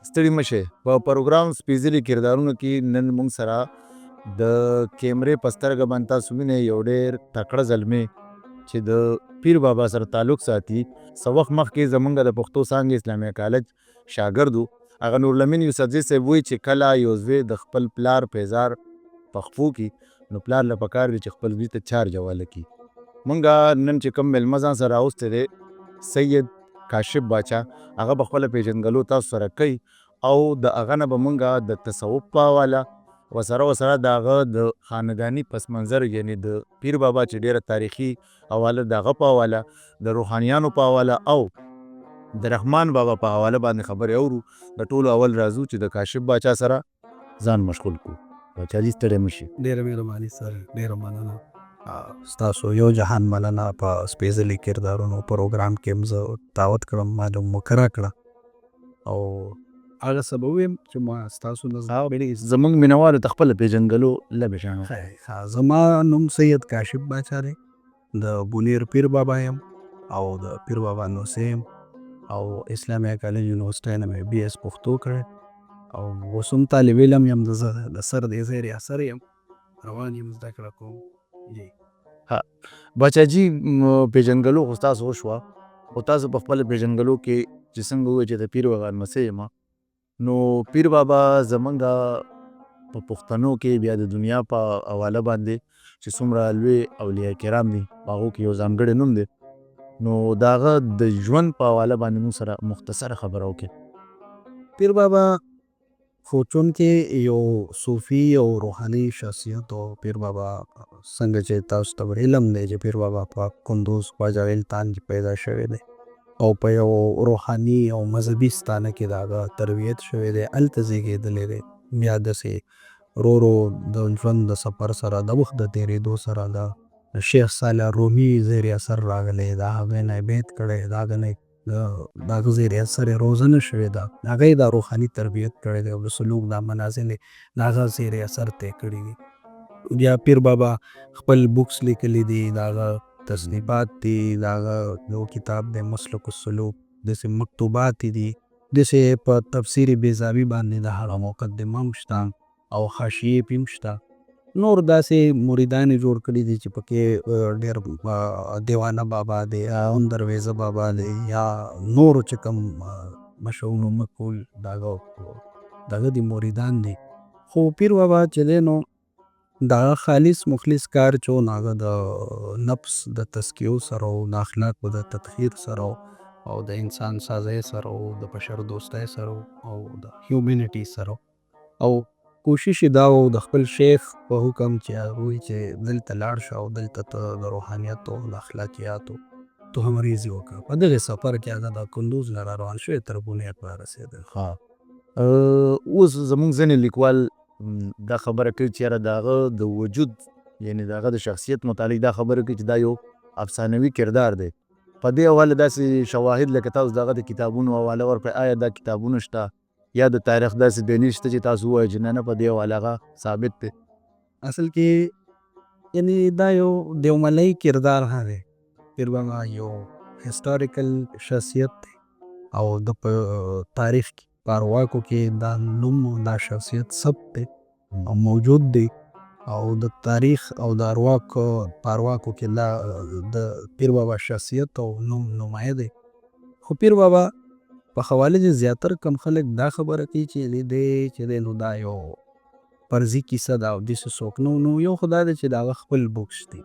ستړي مشه په پروګرام سپیشلی کردارونو کې نن موږ سره د کیمرې په سترګه باندې تاسو وینئ یو ډېر تکړه زلمی چې د پیر بابا سره تعلق ساتي. څه وخت مخکې زمونږ د پښتو څانګې اسلامي کالج شاګرد و. هغه نورالامین یوسفزي صاحب وایي چې کله یو زوی د خپل پلار پیزار په خپو کي نو پلار له پکار دی چې خپل زوی ته چارج حواله کي. مونږه نن چې کوم میلمه ځان سره راوستی دی سید کاشف باچا هغه به خپله پیژندګلو تاسو سره کوي او د هغه نه به مونږه د تصوف په حواله وسره د هغه د خانداني پس منظر یعنی د پیر بابا چې ډیره تاریخي حواله د هغه په حواله د روحانیانو په حواله او د رحمان بابا په حواله باندې خبرې اورو. د ټولو اول راځو چې د کاشف باچا سره ځان مشغول کړو. باچا جي ستړی مشي. ډېره مهرباني سر، ډېره مننه. ستاسو یو جهان مننه په سپیشلی کردارونو پروګرام کې زه دعوت کړم، ما د مقرره کړه او هغه څه به ووایم چې ما ستاسو نه زمونږ مینوالو ته خپله پیژنګلو لږ شان. زما نوم سید کاشف باچا دی، د بونیر پیر بابا یم او د پیر بابا نوسی یم او اسلامي کالج یونیورسټۍ نه مې بي ایس پښتو کړی او اوس هم طالب علم یم، د سر د زیر اثر یم، روان یم زده کړه کوم. جی باچا جي پیژنګلو خو ستاسو وشوه، خو تاسو په خپله پیژنګلو کې چې څنګه ووایي چې د پیر بابا لمسی یم، نو پیر بابا زمونږ په پښتنو کې بیا د دنیا په حواله باندې چې څومره لوی اولیاء کرام دي په هغو کې یو ځانګړی نوم دی. نو د هغه د ژوند په حواله باندې موږ سره مختصره خبره وکړي. پیر بابا خو چونکې یو صوفي او روحاني شخصیت او پیر بابا څنګه چې تاسو ته علم دی چې پیر بابا په کندوز خواجه ویلتان کې پیدا شوی دی او په یو روحاني او مذهبي ستانه کې د هغه تربیت شوی دی، هلته زیږېدلی دی. بیا داسې ورو ورو د ژوند د سفر سره د وخت د تېرېدو سره د شیخ صالح رومي زیر اثر راغلی، د هغې نه بیت کړی، د هغه نه د هغه زیر اثر یې روزنه شوې ده، د هغه یې دا روحاني تربیت کړی دی او د سلوک دا منازل یې د هغه زیر اثر طی کړي دي. بیا پیر بابا خپل بکس لیکلی دي، د هغه تصنیفات دي، د هغه یو کتاب دی مسلک السلوک، داسې مکتوبات دي، داسې په تفسیر بیضاوي باندې د هغه مقدمه هم شته او حاشیې پې هم شته. نور داسې مریدان یې جوړ کړي دي چې پکې ډېر دیوانه بابا دی یا هم درویزه بابا دی یا نورو چې کوم مشهور مقبول د هغه د مریدان دي. خو پیر بابا چې دی نو د هغه خالص مخلص کار چې و نو هغه د نفس د تزکیو سره و، د اخلاقو د تطهیر سره او د انسان سازۍ سره او د بشر دوستۍ سره او د هیومینټي سره او کوشش یې دا و د خپل شیخ په حکم چې هغه وایي چې دلته لاړ شه او دلته ته د روحانیت او د اخلاقیاتو تهمریزي وکړه. په دغې سفر کې هغه د کندوز نه را روان شوی تر بنیر رارسېدل. اوس زمونږ ځینې لیکوال دا خبره کوي چې یاره د هغه د وجود یعنی د هغه د شخصیت متعلق دا خبره کوي چې دا یو افسانوي کردار دی. په دې حواله داسې شواهد لکه تاسو د هغه د کتابونو حواله ورکړئ، آیا دا کتابونه شته یا د تاریخ داسې دلیل شته چې تاسو ووایئ چې نه په دې حواله هغه ثابت دی؟ اصل کې یعنی دا یو دیوملی کردار هم دی. پیر بابا یو هسټوریکل شخصیت دی او د په تاریخ کې په ارواکو کې دا نوم دا شخصیت ثبت دی او موجود دی او د تاریخ او د ارواکو په ارواکو کې دا د پیر بابا شخصیت او نوم نمایه دی. خو پیر بابا په حواله چې زیاتر کم خلک دا خبره کوي چې دی چې دی نو دا یو فرضي کیسه ده او داسې څوک نو یو خو دا دی چې د هغه خپل بکس دی.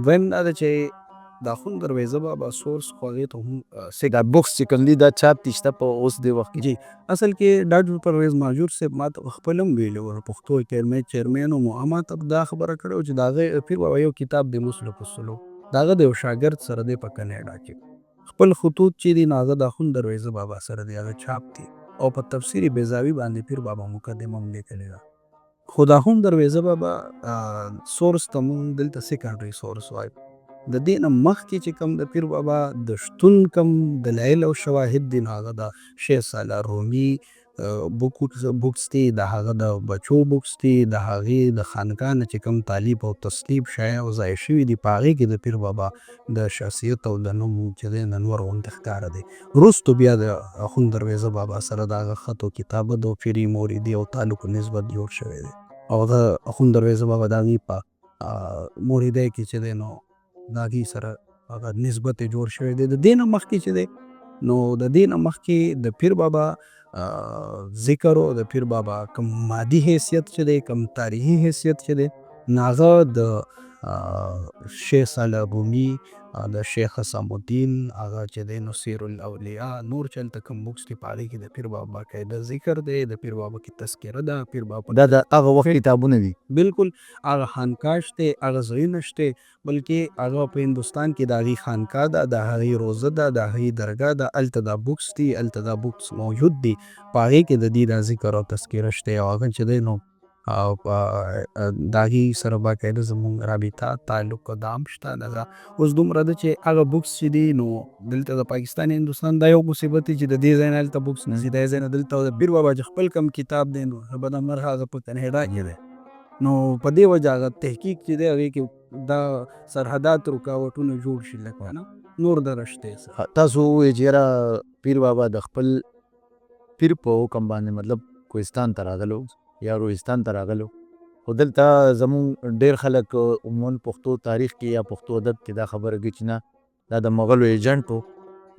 دویم دا ده چې د اخون درویزه بابا سورس خو هغې ته هم دا بکس چې کوم دی دا چاپ دي شته په اوس دې وخت کې؟ جی اصل کې ډاکټر پرویز مهجور صاحب ما ته خپل هم ویلي و، پښتو اکیډمۍ چیرمین و، ما ته دا خبره کړې وه چې د هغې پیر بابا یو کتاب دی مسلک السلوک، د هغه د یو شاګرد سره دی په کاناډا کې خپل خطوط چې دي نو هغه د اخون درویزه بابا سره دی، هغه چاپ دي او په تفسیر بیضاوي باندې پیر بابا مقدمه هم لیکلې ده. خو د اخون درویزه بابا سورس ته مونږ دلته سیکنډري سورس وایو. د دې نه مخکې چې کوم د پیر بابا د شتون کوم دلایل او شواهد دي نو هغه د شیخ صالح رومي بوکس دي د هغه د بچو بوکس دي د هغې د خانقاه نه چې کوم تعلیب او تصلیب شیان او ځای شوي دي په هغې کې د پیر بابا د شخصیت او د نوم چې دی ننور غوندې ښکاره دی. وروستو بیا د اخون درویزه بابا سره د هغه خط او کتابت او پیري موریدي او تعلق و نسبت جوړ شوی دی او هغه اخون درویزه بابا د هغې په موریدۍ کې چې دی نو د هغې سره هغه نسبت یې جوړ شوی دی. د دې نه مخکې چې دی نو د دې نه مخکې د پیر بابا ذکر او د پیر بابا کم مادي حیثیت چې دی کم تاریخي حیثیت چې دی نو هغه د شیخ صالح رومي د شیخ حسام الدین هغه چې دی نو سیر الاولیاء نور چې هلته کوم بوکس دي په هغې کې د پیر بابا باقاعده ذکر دی د پیر بابا کې تذکره ده پیر بابا دا د هغه وخت کتابونه دي. بالکل هغه خانقاه شته هغه ځایونه شته بلکې هغه په هندوستان کې د هغې خانقاه ده د هغې روزه ده د هغې درګاه ده هلته دا بوکس دي هلته دا بوکس موجود دي په هغې کې د دې دا ذکر او تذکره شته او هغه چې دی نو او د هغې سره باقاعده زموږ رابطه تعلق او دام شته دغه اوس دومره ده چې هغه بوکس چې دی نو دلته د پاکستان هندوستان دا یو مصیبت دی چې د دې ځای نه هلته بوکس نه ځي دې ځای نه دلته د پیر بابا چې خپل کم کتاب دی نو ښه بده مرغه هغه په کنیډا کې دی نو په دې وجه هغه تحقیق چې دی هغې کې دا سرحدات رکاوټونه جوړ شي لکه نه نور دغه شته. تاسو ووایئ چې یاره پیر بابا د خپل پیر په حکم باندې مطلب کوهستان ته راغلو یا روهستان ته راغلو خو دلته زمونږ ډېر خلک عموماً پښتو تاریخ کې یا پښتو ادب کې دا خبره کوي چې نه دا د مغلو ایجنټ و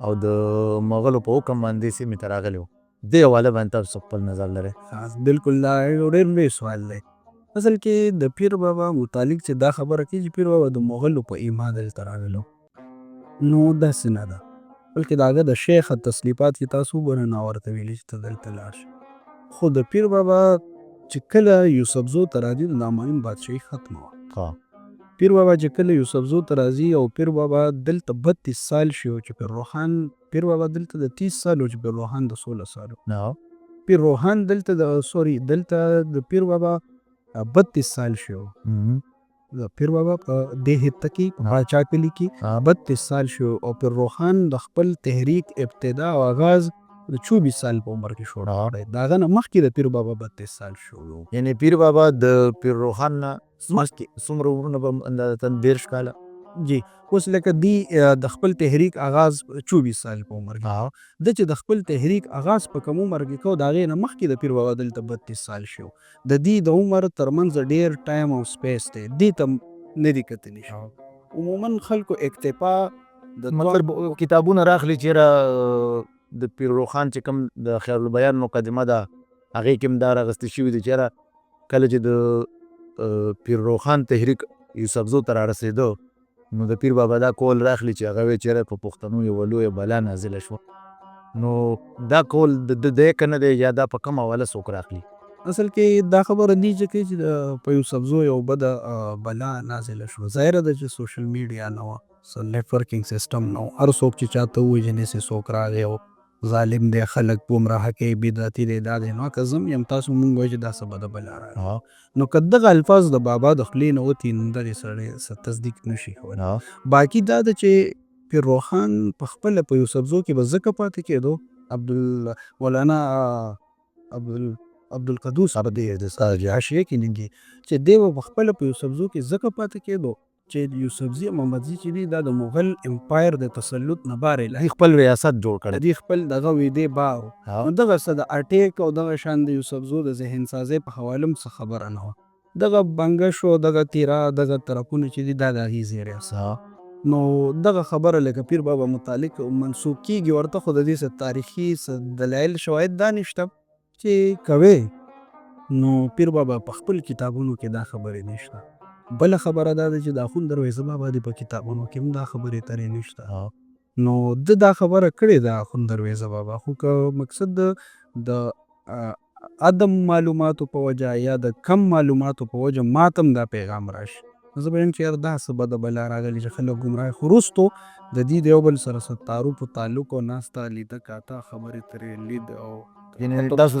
او د مغلو په حکم باندې سیمې ته راغلی و. دې حواله باندې تاسو خپل نظر لرئ؟ بالکل دا یو ډېر لوی سوال دی. اصل کې د پیر بابا متعلق چې دا خبره کوي چې پیر بابا د مغلو په ایمان دلته راغلو نو داسې نه ده بلکې د هغه د شیخ تصلیفات چې تاسو وګورئ نو ورته ویلي چې ته دلته لاړ شې خو د پیر بابا چې کله یوسفزو ته راځي د نامعین بادشاهي ختمه وه. پیر بابا چې کله یوسفزو ته راځي او پیر بابا دلته 32 سال شي او چې پیر روحان پیر بابا دلته د 30 سال او چې پیر روحان د 16 سالو پیر روحان دلته دلته د پیر بابا 32 سال شي د پیر بابا په دې حته کې په باچا کلي کې 32 سال شي او پیر روحان د خپل تحریک ابتدا او آغاز د 24 سال په عمر کې شروع کړی د هغه نه مخکې د پیر بابا 32 سال شو. یعنی پیر بابا د پیر روحان نه مخکې څومره ورونه به اندازتاً 30 کاله جی اوس لکه دی د خپل تحریک آغاز 24 سال په عمر کې د چې د خپل تحریک آغاز په کوم عمر کې کو د هغې نه مخکې د پیر بابا دلته 32 سال شو د دې د عمر ترمنځ ډېر ټایم او سپیس دی دې ته نه دي کتلی شي. عموما خلکو اکتفا د مطلب کتابونه راخلي چې د پیر روحان چې کوم د خیر البیان مقدمه ده هغې کې هم دا راغستې شوي دي چې کله چې د پیر روحان تحریک یوسفزو ته رارسېده نو د پیر بابا دا کول راخلي چې هغه وایي چې په پښتنو یوه لویه بلا نازله شوه نو دا کول د دی که نه دی یا دا په کوم حواله څوک راخلي؟ اصل کې دا خبره دی چې په یوسفزو یو بده بلا نازله شوه. ظاهره ده چې سوشل میډیا نه وه نیټورکینګ سیسټم نه و هر څوک چې چاته ووایي چې نسې څوک راغی او ظالم دی خلک ګمراه کوي بدعتي دی دا دی نو که زه یم تاسو مونږ وایو چې دا څه بده بلا راغله نو که دغه الفاظ د بابا د خولې نه وتي نو دغې سړی څه تصدیق نشي کولی. باقي دا ده چې پیر روحان په خپله په یوسفزو کې به ځکه پاتې کېدو مولانا عبدالقدوس عبدي د حاشیې کې لیکي چې دی به په خپله په یوسفزو کې ځکه پاتې کېدو چې یوسفزي محمدزي چې دی دا د مغل امپایر د تسلط نه بارې خپل ریاست جوړ کړی دی خپل دغه ویدې بار نو دغه څه د اټیک او دغه شان د یوسفزو د ذهن سازۍ په حواله هم څه خبره نه وه دغه بنګش او دغه تیرا دغه طرفونه چې دي دا د هغې زیری څه نو دغه خبره لکه پیر بابا متعلق منسوب کېږي ورته خو د دې څه تاریخي څه دلایل شواهد دا نشته چې کوې نو پیر بابا په خپل کتابونو کې دا خبرې نشته. بله خبره دا ده چې د اخون درویزه بابا دی په کتابونو کې هم دا خبرې ترې نشته نو دا خبره کړې ده اخون درویزه بابا خو که مقصد د عدم معلوماتو په وجه یا د کم معلوماتو په وجه ماته هم دا پیغام راشي زه به یم چې یار دا څه بده بلا راغلي چې خلک ګمراه خو وروستو د دې د یو بل سره څه تعارف و تعلق او ناسته لیده کاته خبرې ترې لید او تاسو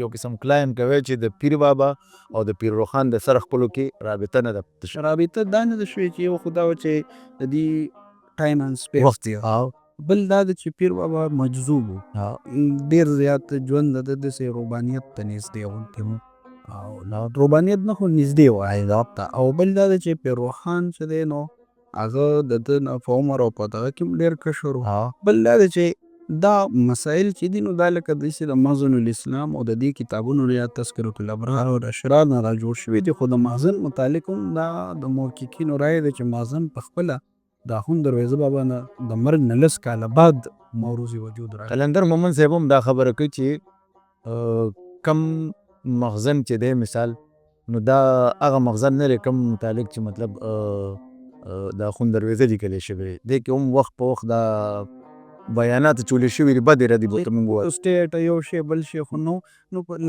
یو قسم کلایم کوي چې د پیر بابا او د پیر روحان د سره خپلو کې رابطه نه ده رابطه دا نه ده شوې چې یو خو دا و چې د دې ټایم اینډ سپیس بل دا ده چې پیر بابا مجذوب و. ډېر زیات ژوند د ده داسې روبانیت ته نږدې غوندې و او روبانیت نه خو نږدې و عذاب ته. او بل دا ده چې پیر روښان چې دی نو هغه د ده نه په عمر او په دغه کې هم ډېر کشر و. بل دا ده چې دا مسایل چې دي نو دا لکه داسې د مخزن الاسلام او د دې کتابونو یا تذکرة الابرار او الاشرار نه را جوړ شوي دي. خو د مخزن متعلق هم دا د محققینو رایه ده چې مخزن پخپله د اخوند درویزه بابا نه د مرګ نه لس کاله بعد موروث وجود راغلی. قلندر مومن صاحب هم دا خبره کوي چې کم مخزن چې دی مثال نو دا هغه مخزن نه دی کم متعلق چې مطلب د اخوند درویزه لیکلی شوی دی کې هم وخت په وخت دا بیانات چولې شوي دي بدې ردې به ورته موږ ووایو. سټیټ یو شی بل شی خو نو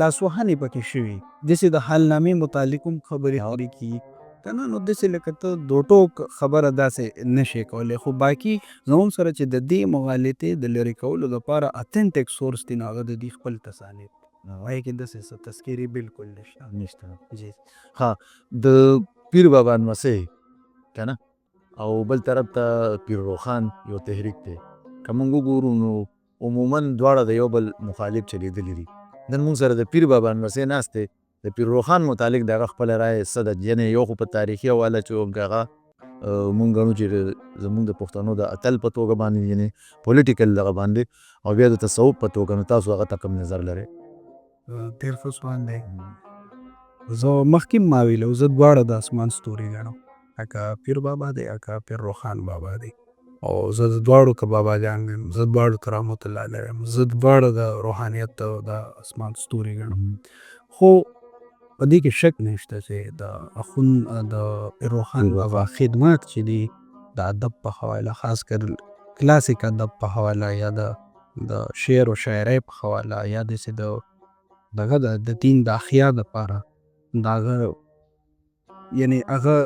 لاسوهنې پکې شوي داسې د حالنامې متعلق هم خبرې کېږي که نه نو داسې لکه ته د ټوک خبره داسې نشي کولی. خو باقي زموږ سره چې د دې مغالطې د لرې کولو لپاره اتنټیک سورس دی نو هغه د دې خپل تصانیف هغې کې داسې څه تذکیرې بالکل نشته. جی ها د پیر بابا نمسی که نه او بل طرف ته پیر روښان یو تحریک دی که موږ وګورو نو عموما دواړه د یو بل مخالف چلیدلي دي. نن موږ سره د پیر بابا نمسی ناست دی د پیر روښان متعلق د هغه خپله رایه څه ده یعنې یو خو په تاریخي حواله چې هغه مونږ ګڼو چې زمونږ د پښتنو د اتل په توګه باندې یعنې پولیټیکل دغه باندې او بیا د تصوف په توګه نو تاسو هغه ته کوم نظر لرئ؟ ډېر ښه سوال دی. زه مخکې ما ویلو زه دواړه د اسمان ستوري ګڼم که پیر بابا دی که پیر روښان بابا دی او زه د دواړو که بابا جان یم زه دواړو ته رحمت الله علیه یم زه دواړه د روحانیت د اسمان ستوري ګڼم. خو په دې کې شک نشته چې د اخوند د پیر روښان بابا خدمات چې دي د ادب په حواله خاص کر کلاسیک ادب په حواله یا د شعر و شاعرۍ په حواله یا داسې دغه د دین د احیا دپاره د هغه یعنې هغه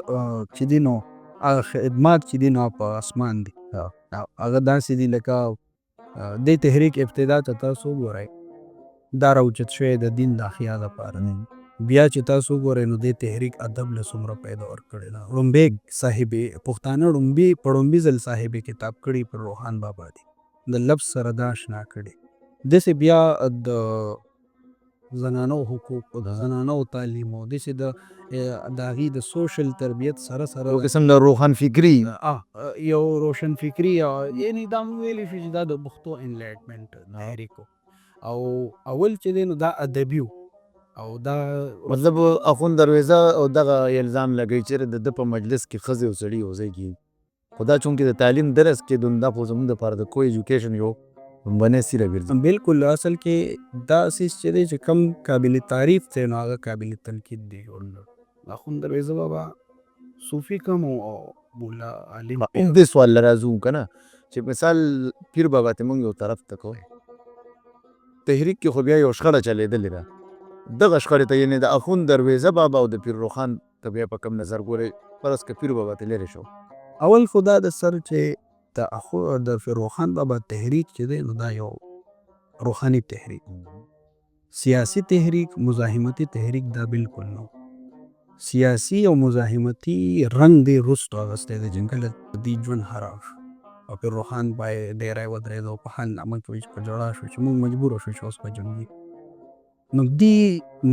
چې دي نو هغه خدمات چې دي نو په اسمان دي. هغه داسې دي لکه دې تحریک ابتدا ته تاسو وګورئ دا راوچت شوی د دین د احیا دپاره بیا چې تاسو وګورئ نو دې تحریک ادب له څومره پیدا ورکړې ده. ړومبی صاحبې پښتانه په ړومبي ځل صاحبې کتاب کړي پر روښان بابا دي د لفظ سره دا اشنا کړي. داسې بیا د زنانو حقوق د زنانو تعلیم او داسې د هغې د سوشل تربیت سره یو قسم د روښان فکري یو روشن فکري یعنې دا موږ ویلی شو چې دا د پښتو انلایټمنټ تحریک او اول چې دی نو دا ادبي او دا مطلب اخوند درویزه او دغه الزام لګوي چې د ده په مجلس کې ښځې او سړي یو ځای کېږي خو دا چونکې د تعلیم درس کېدون دا خو زموږ دپاره د کو ایجوکیشن یو لومبنی سیره ګرځي. بالکل اصل کې دا سیس چې دی چې کم قابل تعریف دی نو هغه قابل تنقید دی. اخوند درویزه بابا صوفي کم او مولا عالم دې سوال له راځو که نه چې مثال پیر بابا ته موږ یو طرف ته کوی تحریک کې خو بیا یو شخړه چلېدلې ده دغه شخړې ته یعنې د اخوند درویزه بابا او د پیر روښان ته بیا په کوم نظر ګورئ فرض که پیر بابا ته لرې شو اول خو دا د سر چې د پیر روښان بابا تحریک چې دی نو دا یو روحاني تحریک سیاسی تحریک مزاحمتي تحریک دا بالکل نو سیاسی او مزاحمتي رنګ دی رستو اغستی د جنګل دی ژوند خراب شو او پیر روښان پای ډیری ودرېدو په حالنامه کې وایي چې په جړا شو چې موږ مجبوره شو چې اوس په جنګي نو دی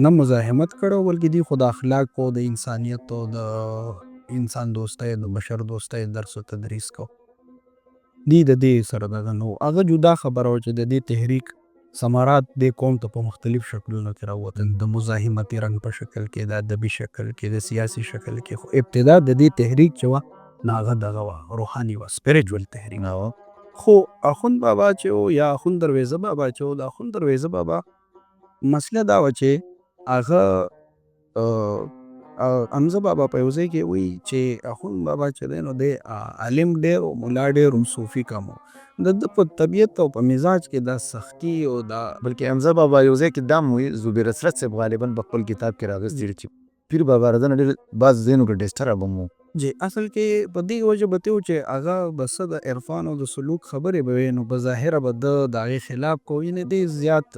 نه مزاحمت کړو بلکې دی خو د اخلاقو د انسانیت او د انسان دوستی د بشر دوستی درس و تدریس کو دی د دې سره دغه نو هغه جدا خبره وه چې د دې تحریک ثمرات دې قوم ته په مختلف شکلونو کې راووتل د مزاحمتي رنګ په شکل کې د ادبي شکل کې د سیاسي شکل کې خو ابتدا د دې تحریک چې وه نو هغه دغه وه روحاني وه سپریچول تحریک خو اخوند بابا چې و یا اخوند درویزه بابا چې و د اخوند درویزه بابا مسله دا وه چې هغه حمزه بابا په یو ځای کې وایي چې اخوند بابا چې دی نو دی عالم ډېر او ملا ډېر هم صوفي کم و د ده په طبیعت او په مزاج کې دا سختي او دا بلکې حمزه بابا یو ځای کې دا هم وایي زبیر اسرت صاحب غالبا په خپل کتاب کې راغستی چې پیر بابا رضا نه ډېر بعض ځایونو کې ډسټرب هم و جی اصل کې په دې وجه به ته و چې هغه به څه د عرفان او د سلوک خبرې به وي نو په ظاهره به ده د هغې خلاف کو یعنې ډېر زیات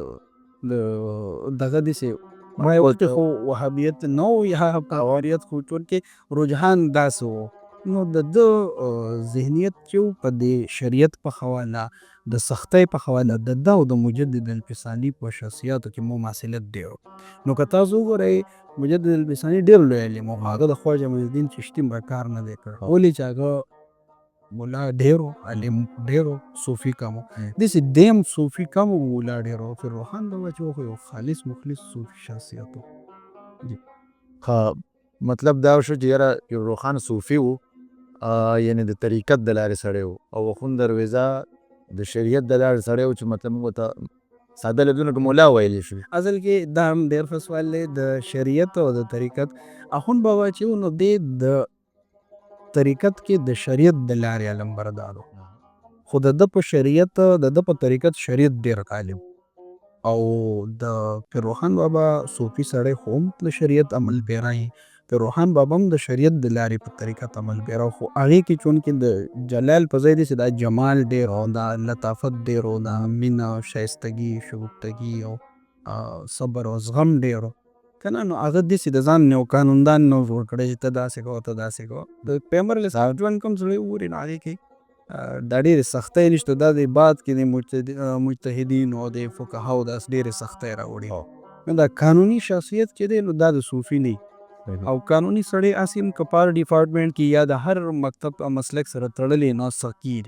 دغه داسې ما یو خو وهابیت نه و یا حواریت خو ټول کې رجحان داسې و نو د ده ذهنیت چې و په دې شریعت په حواله د سختۍ په حواله د ده او د مجدد الفساني په شخصیاتو کې مماثلت ډېر و. نو که تاسو وګورئ مجدد الفساني ډېر لوی عالم و، هغه د خواجه معین الدین چشتي به کار نه دی کړی، ولې چې هغه ملا ډېر و، عالم ډېر و، صوفي کم و. داسې دیم صوفي کم و، ملا ډېر و. فرخان بابا چې و خو یو خالص مخلص صوفي شخصیت و. مطلب دا شو چې یاره روخان صوفي و، یعنی د طریقت د لارې سړی و، او اخون درویزه د شریعت د لارې سړی و چې مطلب موږ ته ساده لفظونه کې مولا ویلی شي. اصل کې دا هم ډېر ښه سوال دی. د شریعت او د طریقت اخون بابا چې و نو دی د طریقت کې د شریعت د لارې علمبردار و، خو د ده په شریعت د ده په طریقت شریعت ډېر غالب او د فرخان بابا صوفي سړی خو هم د شریعت عمل پیرا یي. فرخان بابا هم د شریعت د لارې په طریقت عمل پیرا، خو هغې کې چونکې د جلال په ځای داسې دا جمال ډېر او دا لطافت ډېر او دا مینه، شایستګي، شګفتګي او صبر او زغم ډېر و که نه، نو هغه داسې د ځان یو قانوندان نه و جوړ کړی چې ته داسې کوه ته داسې کوه. د پیغمبر علیه السلام ژوند کوم سړی وګوري نو هغې کې دا ډېرې سختۍ نشته. دا د بعد کې د مجتهدینو او د فقهاو داسې ډېرې سختۍ راوړي. نو دا قانوني شخصیت چې دی نو دا د صوفي نه او قانوني سړی هسې هم که په هر ډپارټمنټ کې یا د هر مکتب او مسلک سره تړلی نو سقیر.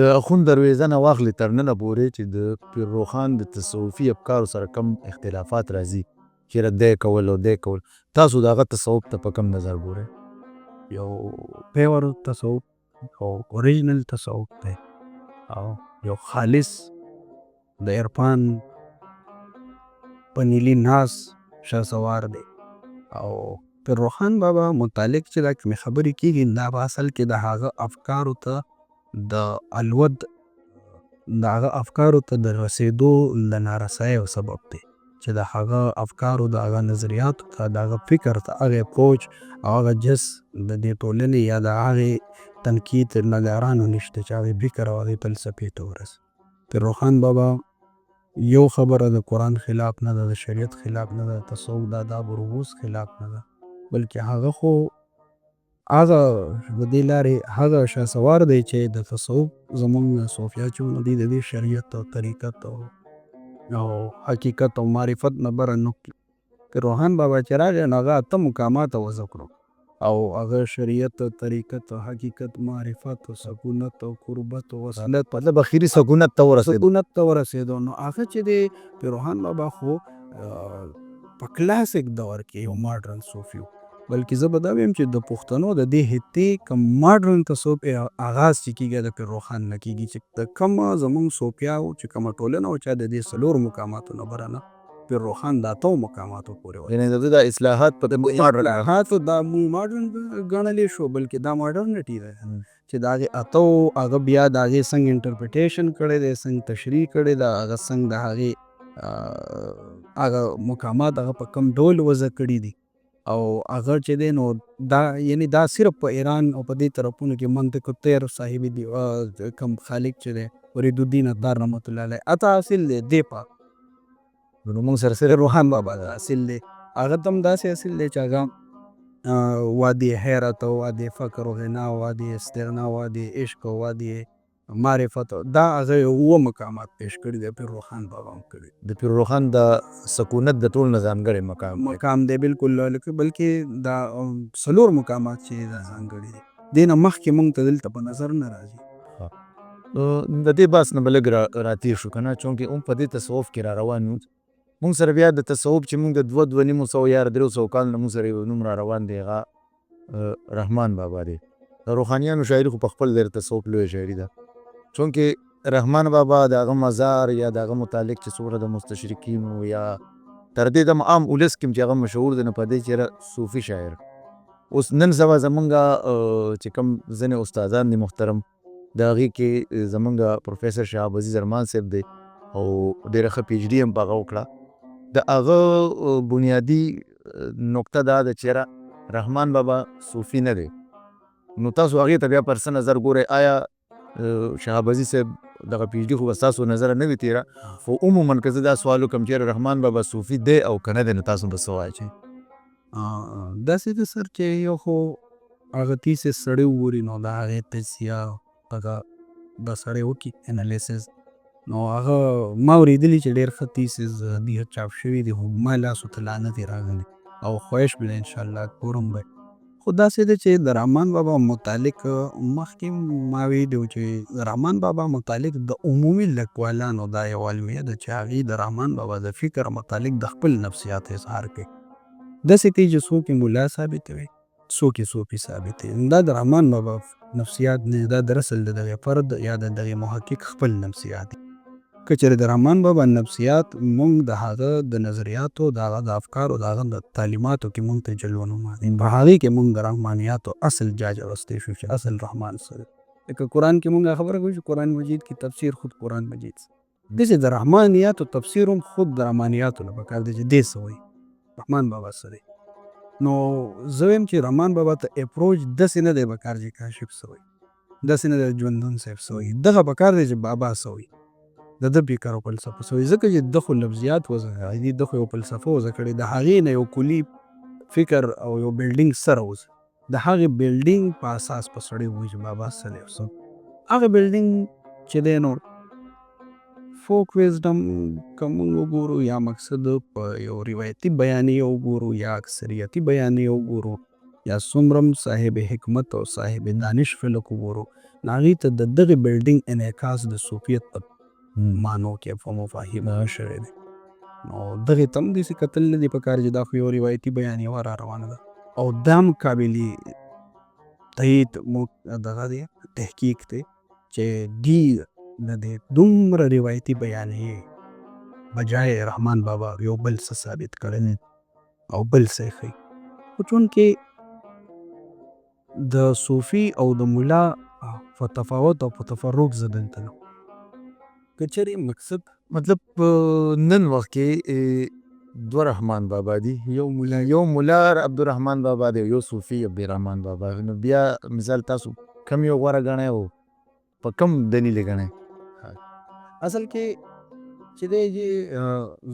د اخون درویزه نه واخلې تر ننه پورې چې د پیر روخان د تصوفي افکارو سره کم اختلافات راځي چېرې دی کول او دی کول، تاسو د هغه تصوف ته په کم نظر ګورئ؟ یو پیور تصوف او اوریجنل تصوف دی او یو خالص د عرفان په نیلي ناز شهسوار دی. او پیر روخان بابا متعلق چې دا کومې خبرې کېږي دا په اصل کې د هغه افکارو ته د الود د هغه افکارو ته د رسېدو د نارساییو سبب دی چې د هغه افکارو د هغه نظریاتو ته د هغه فکر ته هغه اپروچ او هغه جس د دې ټولنې یا د هغې تنقید نګارانو نشته چې هغې فکر او هغې فلسفې ته ورسي. پیر روخان بابا یو خبره د قرآن خلاف نه ده، د شریعت خلاف نه ده، تصوف د آداب و رموز خلاف نه ده، بلکې هغه خو هغه د دې لارې هغه شهسوار دی چې د تصوف زموږ صوفیه چې نو دوی د دې شریعت او طریقت او حقیقت او معرفت نه بره نه کړي. پیر روحان بابا چې راغی نو هغه اته مقامات وضع کړو او هغه شریعت، حقیقت، معرفت او سکونت او قربت او وصلت مطلب اخري سکونت ته ورسېدو. نو هغه چې دی پیر روحان بابا خو په کلاسیک دور کې یو ماډرن صوفي و، بلکې زه به دا ویم چې د پښتنو د دې حتې کوم ماډرن تصوف آغاز چې کېږي د پیر روخان نه کېږي چې د کومه زموږ صوفیاو چې کومه ټولنه وه چې د دې څلورو مقاماتو نه بره نه پیر روخان د اتو مقاماتو پورې وه. یعنې د ده د اصلاحات په اصلاحاتو دا ماډرن ګڼلی شو، بلکې دا ماډرنټي ده چې د هغې اتو هغه بیا د هغې څنګه انټرپریټیشن کړی دی، څنګه تشریح کړی ده، هغه څنګه د هغې هغه مقامات هغه په کوم ډول وضع کړي دي او هغه چې دی نو دا یعنی دا صرف په ایران او په دې طرفونو کې منطق الطیر صاحب دی کوم خالق چې دی فرید الدین اتار رحمت الله علیه اته حاصل دی دې پاک نو موږ سره روحان بابا حاصل دی. هغه ته هم داسې حاصل دی چې هغه وادي حیرت او وادي فقر و غنا او وادي استغنا او وادي عشق او وادي معرفت دا هغه اووه مقامات پیش کړي دی پیر روخان بابا هم کړي. د پیر روخان د سکونت د ټول نه ځانګړی مقام دی بالکل، بلکې دا څلور مقامات چې دا ځانګړي دي دې نه مخکې موږ ته دلته په نظر نه راځي. د دې بحث نه به لږ راتېر شو که نه، چونکې هم په دې تصوف کې را روان یو موږ سره بیا د تصوف چې موږ د دوه نیمو سوه یا درېو سوو کال نه موږ سره یو نوم را روان دی هغه رحمان بابا دی. د روحانیانو شاعري خو په خپل ځای تصوف لویه شاعري ده، چونکې رحمان بابا د هغه مزار یا د هغه متعلق چې څومره د مستشرقینو یا تر دې د عام ولس کې چې هغه مشهور دی نو په دې چې صوفي شاعر. اوس نن سبا زمونږ چې کوم ځینې استادان دي محترم د هغې کې زمونږ پروفیسر شهاب عزیز ارمان صاحب دی او ډېره ښه پی ایچ ډي هم په هغه وکړه. د هغه بنیادي نقطه دا ده چې رحمان بابا صوفي نه دی، نو تاسو هغې ته بیا پر څه نظر ګورئ؟ آیا شهاب عزیز صاحب دغه پی ایچ ډي خو به ستاسو نظره نه وي تیره، خو عموما که زه دا سوال وکړم چې رحمان بابا صوفي دی او که نه دی نو تاسو به څه وایئ؟ داسې ده سر چې یو خو هغه تیسیس سړی وګوري نو د هغې تجزیه هغه به سړی وکړي انالیسس. نو هغه ما اورېدلي چې ډېر ښه تیسیس دي چاپ شوي دي، خو ما لاسو ته لا نه دي راغلي او خواهش به دی انشاءالله ګورم به. خو داسې ده چې د رحمان بابا متعلق مخکې ما ویلي وو چې د رحمان بابا متعلق د عمومي لیکوالانو دا یو المیه ده چې هغې د رحمان بابا د فکر متعلق د خپل نفسیات اظهار کوي. داسې کوي چې څوک یې ملا ثابتوي، څوک یې صوفي ثابتوي. دا د رحمان بابا نفسیات نه، دا در اصل د دغې فرد یا د دغې محقق خپل نفسیات دي. که چېرې د رحمان بابا نفسیات مونږ د هغه د نظریاتو، د هغه د افکارو، د هغه د تعلیماتو کې مونږ ته جلوهنما دي، په هغې کې مونږ د رحمانیاتو اصل جاج اخیستی شو چې اصل رحمان څه دی. لکه قرآن کې مونږ خبره کوو چې قرآن مجید کی تفسیر خود قرآن مجید سے، داسې د رحمانیاتو تفسیر هم خود د رحمانیاتو نه پکار دی چې دې څه وایي رحمان بابا څه دی. نو زه وایم چې رحمان بابا ته اپروچ داسې نه دی پکار چې کاشف څه وایي، داسې نه دی ژوندون صاحب څه وایي، دغه پکار دی چې بابا څه وایي، د ده فکر او فلسفه څه وایي. ځکه چې ده خو لفظیات وضع کړي دي، ده خو یو فلسفه وضع کړې، د هغې نه یو کلي فکر او یو بلډینګ سره وځي، د هغې بلډینګ په اساس په سړی وایي چې بابا څه دی او څه. هغه بلډینګ چې دی نو فوک ویزډم که مونږ وګورو یا مقصد په یو روایتي بیانیه وګورو یا اکثریتي بیانیه وګورو یا څومره هم صاحب حکمت او صاحب دانش فلک وګورو، نو هغې ته د دغې بلډینګ انعکاس د صوفیت په معنو کې په مفاهیمو شوی دی. نو دغې ته هم داسې کتل نه دي پکار چې دا خو یو روایتي بیانیه را روانه ده او دا هم قابلې تایید دغه دی تحقیق دی چې دی د دې دومره روایتي بیانیې بجای رحمان بابا یو بل څه ثابت کړی او بل څه یې ښیي. خو چونکې د صوفي او د ملا په تفاوت او په تفرق زه دلته نه که چېرې مقصد مطلب نن وخت کې دوه رحمان بابا دي، یو ملا عبدالرحمان بابا دی، یو صوفي عبدالرحمان بابا. نو بیا مثال تاسو کم یو غوره ګڼئ او په کم دلیل یې ګڼئ؟ اصل کې چې دی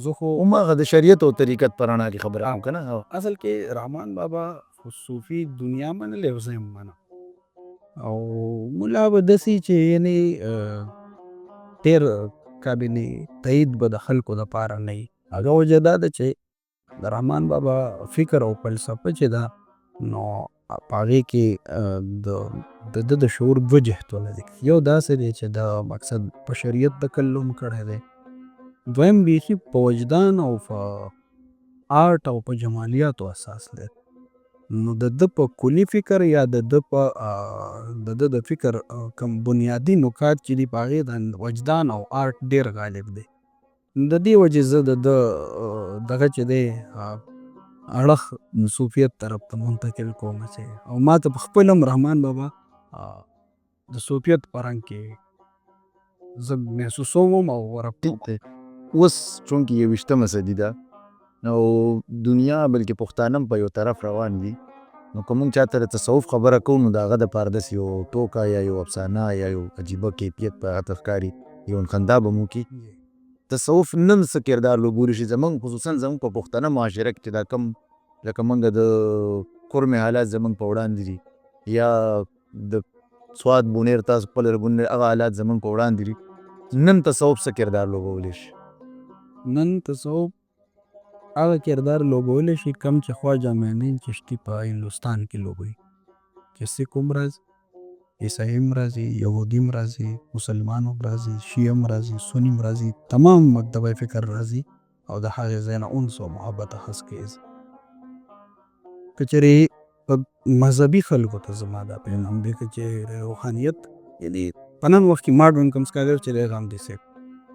زه خو هماغه د شریعت او طریقت په رڼا کې خبره کوم که نه. اصل کې رحمان بابا خو صوفي دنیا منلې او زه یې منم، او ملا به داسې چې یعنې ډېر قابلې تایید به د خلکو دپاره نه وي. هغه وجه دا ده چې د رحمان بابا فکر او فلسفه چې ده نو په هغې کې د ده د شعور دوه جهتونه دي. یو داسې دی چې د مقصد په شریعت تکلم کړی دی، دویم بیخي په وجدان او په آرټ او په جمالیاتو اساس دی. نو د ده په کلي فکر یا د ده په د ده د فکر کوم بنیادي نکات چې دي په هغې د وجدان او آرټ ډېر غالب دی. د دې وجې زه د ده دغه چې دی اړخ صوفیت طرف ته منتقل کوم چې او ما ته په خپل هم رحمان بابا د صوفیت په رنګ کې زه محسوسوم او ورپټ دی. اوس چونکې یویشتمه صدي ده او دنیا بلکې پښتانه هم په یو طرف روان دي، نو که مونږ چاته د تصوف خبره کوو نو د هغه دپاره داسې یو ټوکه یا یو افسانه یا یو عجیبه کیفیت په هغه ته ښکاري، یو خندا به مو کي. تصوف نن څه کردار لوبولی شي زمونږ خصوصا زمونږ په پښتنه معاشره کې چې دا کم لکه مونږ د کرمې حالات زمونږ په وړاندې دي یا د سواد بونیر تاسو خپل رګونې هغه حالات زمونږ په وړاندې دي، نن تصوف څه کردار لوبولی شي؟ نن تصوف هغه کردار لوبولی شي کم چې خواجه معین چشتي په هندوستان کې لوبوي، چې سیک هم راځي، عیسائی هم راځي، یهودي هم راځي، مسلمان هم راځي، شیعه هم راځي، سني هم راځي، تمام مکتبه فکر راځي او د هغې ځای نه انس او محبت اخذ کوي. که چېرې په مذهبي خلکو ته زما دا پیغام دی که چې روحانیت یعنې په نن وخت کې ماډرن کوم سکالر چې دی غم دی صاحب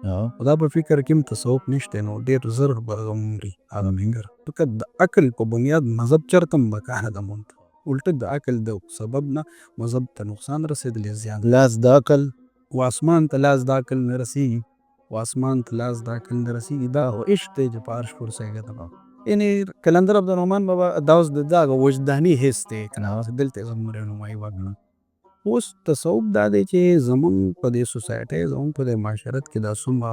او دا په فکر کې هم تصوف نشته، نو ډېر زر به هغه مري هغه مینګر. ځکه د عقل په بنیاد مذهب چېرته هم بکاره ده مونږ ته، الټه د عقل د سبب نه مذهب ته نقصان رسېدلی زیان. لاس د عقل و اسمان ته لاس د عقل نه رسېږي، و اسمان ته لاس د عقل نه رسېږي، دا خو عشق دی چې په عرش پرسېږي ده. یعنې قلندر عبدالرحمن بابا دا اوس د ده هغه وجداني حس دی که نه، دلته یې زموږ رهنمایي وکړه. اوس تصوف دا دی چې زمونږ په دې سوسایټۍ زمونږ په دې معاشرت کې دا څومره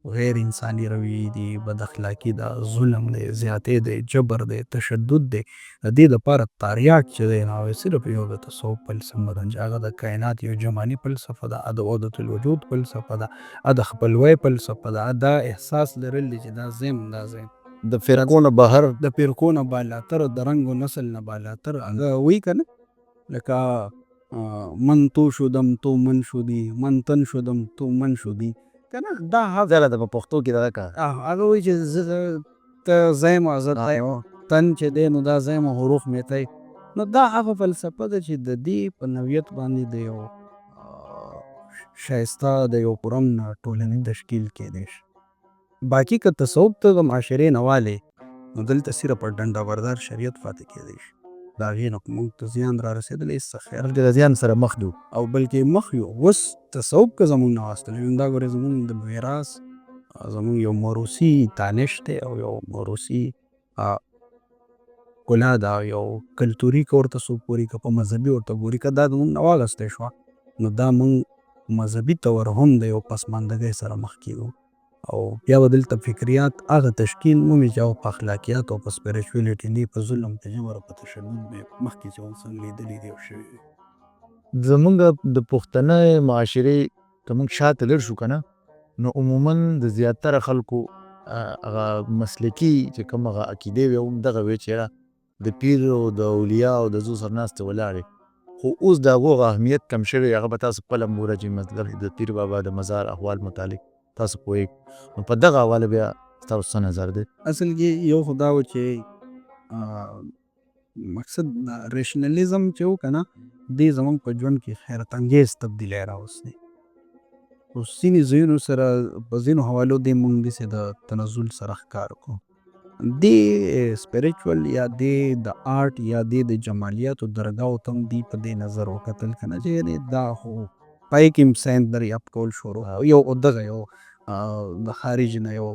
غیر انساني رویې دي، بد اخلاقي ده، ظلم دی، زیاتې دی، جبر دی، تشدد دی. د دې دپاره تریاک چې دی نو هغه صرف یو د تصوف فلسفه ده چې هغه د کائنات یو جمالي فلسفه ده، د وحدت الوجود فلسفه ده، د خپلوۍ فلسفه ده، دا احساس لرل دي چې دا زیم دا زیم د فرقو نه بهر د فرقو نه بالاتر، د رنګ و نسل نه بالاتر هغه وایي که نه لکه من تو شدم تو من شدی، من تن شدم تو من شدی که نه دا زیاده ده په پښتو کې دغه کار هغه وایي چې زه ته زیم او زه ته یم، تن چې دی نو دا زیم او حروف مې تی. نو دا هغه فلسفه ده چې د دې په نوعیت باندې د یو ښایسته د یو پرامن ټولنې تشکیل کیدی شي. باقي که تصوف ته د معاشرې نه والې نو دلته صرف ډنډه بردار شریعت پاتې کیدی شي. د هغې نه موږ ته زیان را رسېدلی هېڅ څه خیر بلکې د زیان سره مخ دو. او بلکې مخ یو. اوس تصوف که زمونږ نه واستلی نو دا ګورې زمونږ د میراث زمونږ یو موروثي دانش دی او یو موروثي ښکلا ده، یو کلتوري که ورته څوک ګوري که په مذهبي ورته ګوري که دا زمونږ نه واخیستی شوه نو دا موږ مذهبي طور هم د یو پسماندګۍ سره مخ کېږو او بیا به دلته فکریات هغه تشکیل مومي چې هغه په اخلاقیات او په سپریچویلیټي نه په ظلم په جبر او په تشدد مې مخکې چې اوس هم لیدلي دي او شوي دي. زمونږ د پښتنه معاشرې که موږ شاته لر شو که نه نو عموما د زیاتره خلکو هغه مسلکي چې کوم هغه عقیدې وي هم دغه وی چې د پیر او د اولیا او د زو سره ناستې ولاړې، خو اوس د هغو هغه اهمیت کم شوی. هغه به تاسو خپله هم وګوره چې مطلب د پیر بابا د مزار احوال متعلق تاسو پوهیږئ، نو په دغه حواله بیا ستاسو څه نظر دی؟ اصل کې یو خو دا و چې مقصد ریشنلیزم چې و که نه دې زمونږ په ژوند کې حیرت انګیز تبدیلی راوستی. خو ځینې ځایونو سره په ځینو حوالو دې مونږ داسې د تنزل سره ښکار کړو. دې سپریچول یا دې د آرټ یا دې د جمالیاتو درګاو ته هم دې په دې نظر وکتل که نه چې یعنې دا خو پای کې هم ساینس دریافت کول شروع یو دغه یو د خارج نه یو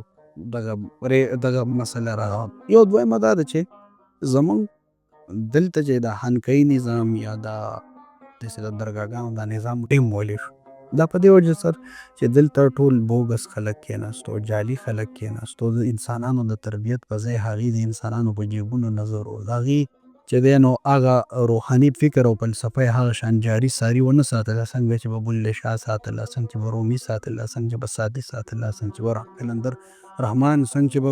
دغه مسله راغله. یو دویمه دا ده چې زمونږ دلته چې د خانقاهي نظام یا دا داسې د درګاګانو دا نظام ټیم مولی شو، دا په دې وجه سره چې دلته ټول بوګس خلک کېناستو، جعلي خلک کېناستو، د انسانانو د تربیت په ځای هغې د انسانانو په جیبونو نظر و، د هغې چې دی نو هغه روحاني فکر او فلسفه یې هغه شان جاري ساري ونه ساتله څنګه چې به بله شاه ساتله، څنګه چې به رومي ساتله، څنګه چې به سادي ساتله، څنګه چې به قلندر رحمان، څنګه چې به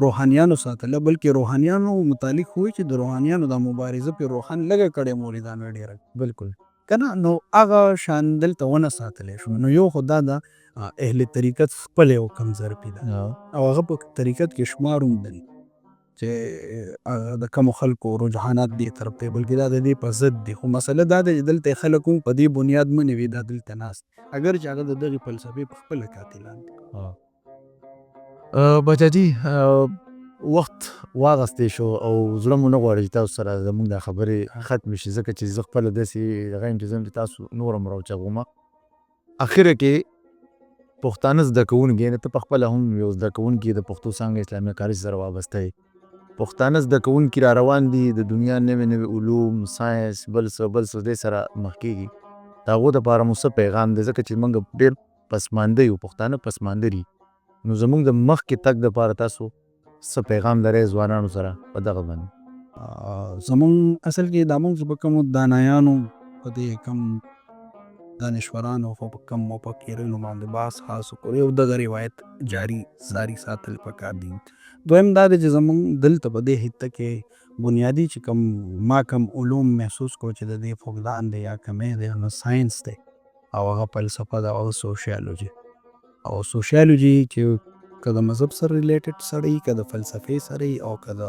روحانیانو ساتله. بلکې روحانیانو متعلق وایي چې د روحانیانو دا مبارزه پې روحان لږه کړې مریدانو یې ډېره بالکل که نه نو هغه شان دلته ونه ساتلی شو. نو یو خو دا ده اهل طریقت خپل یو کمزرپي ده او هغه په طریقت کې شمار هم دی چې د کومو خلکو رجحانات دې طرف ته بلکې دا د دې په ضد دي. خو مسله دا ده چې دلته خلک هم په دې بنیاد منې وي دا دلته ناست اگر چې هغه د دغې فلسفې په خپله قاتلان دي. بچاجي وخت واغستی شو او زړه مو نه غواړي چې تاسو سره زموږ دا خبرې ختمې شي ځکه چې زه خپله داسې هغه یم چې زه هم چې تاسو نور هم راوچغومه. اخره کې پښتانه زده کوونکي یعنې ته پخپله هم یو زده کوونکي د پښتو څانګه اسلامي کالج سره وابسته یې، پښتانه زده کوونکي را روان دي د دنیا نوې نوې علوم ساینس بل څه دې سره مخ کېږي، د هغو دپاره مو څه پیغام دی ځکه چې موږ ډېر پسمانده یو، پښتانه پسمانده دي، نو زموږ د مخکې تګ دپاره تاسو څه پیغام لرئ ځوانانو سره په دغه باندې؟ زمونږ اصل کې دا موږ په کومو دانایانو په دې کم دانشورانو خو په کم مفکرینو باندې بحث خاص وکړو یو دغه روایت جاري ساري ساتل پکار دي. دویم دا دی چې زمونږ دلته په دې حته کې بنیادي چې کوم ما کم علوم محسوس کو چې د دې فقدان دی یا کمی دی نو ساینس دی او هغه فلسفه ده او سوشیالوجي او سوشیالوجي چې که د مذهب سره ریلیټډ سړی که د فلسفې سره او که د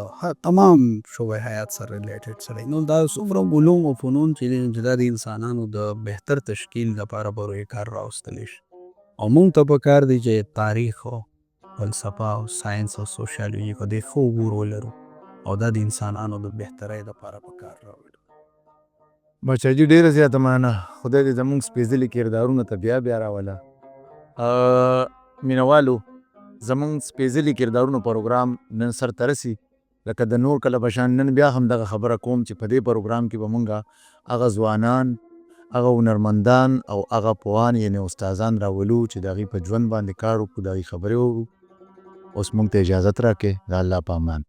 تمام شعبه حیات سره ریلیټډ سړی نو دا څومره علوم او فنون چې دا د انسانانو د بهتر تشکیل لپاره به روی کار راوستلی شي او موږ ته پکار دی چې تاریخ او فلسفه او ساینس او سوشیالوجي په دې ښه عبور ولرو او دا د انسانانو د بهترۍ لپاره پکار راوړو. بچاجي ډېره زیاته مننه، خدای دې زموږ سپېڅلي کردارونو ته بیا راوله. مینوالو زموږ سپېڅلي کردارونو پروګرام نن سرته رسي لکه د نور کله په شان نن بیا هم دغه خبره کوم چې په دې پروګرام کې به مونږ هغه ځوانان هغه هنرمندان او هغه پوهان یعنی استادان راولو چې د هغوی په ژوند باندې کار وکړو، د هغوی خبرې واورو. اوس موږ ته اجازت راکړئ. د الله په امان.